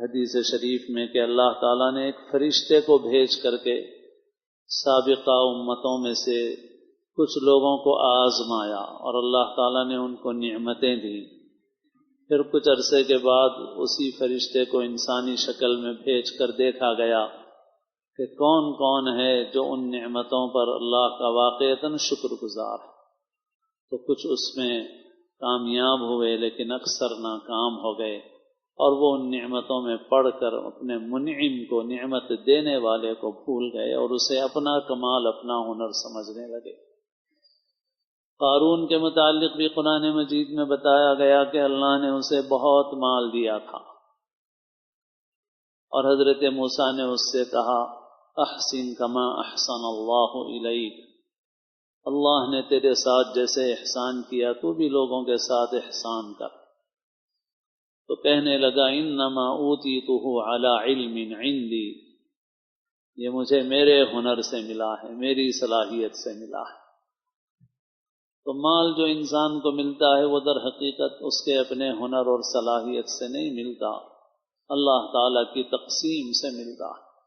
حدیث شریف میں کہ اللہ تعالیٰ نے ایک فرشتے کو بھیج کر کے سابقہ امتوں میں سے کچھ لوگوں کو آزمایا اور اللہ تعالیٰ نے ان کو نعمتیں دیں. پھر کچھ عرصے کے بعد اسی فرشتے کو انسانی شکل میں بھیج کر دیکھا گیا کہ کون کون ہے جو ان نعمتوں پر اللہ کا واقعتاً شکر گزار ہے. تو کچھ اس میں کامیاب ہوئے لیکن اکثر ناکام ہو گئے، اور وہ ان نعمتوں میں پڑھ کر اپنے منعم کو، نعمت دینے والے کو بھول گئے اور اسے اپنا کمال، اپنا ہنر سمجھنے لگے. قارون کے متعلق بھی قرآن مجید میں بتایا گیا کہ اللہ نے اسے بہت مال دیا تھا، اور حضرت موسیٰ نے اس سے کہا احسن کما احسن اللہ الیک، اللہ نے تیرے ساتھ جیسے احسان کیا تو بھی لوگوں کے ساتھ احسان کر. تو کہنے لگا انما اوتیتہ علی علم عندی، یہ مجھے میرے ہنر سے ملا ہے، میری صلاحیت سے ملا ہے. تو مال جو انسان کو ملتا ہے وہ در حقیقت اس کے اپنے ہنر اور صلاحیت سے نہیں ملتا، اللہ تعالیٰ کی تقسیم سے ملتا ہے.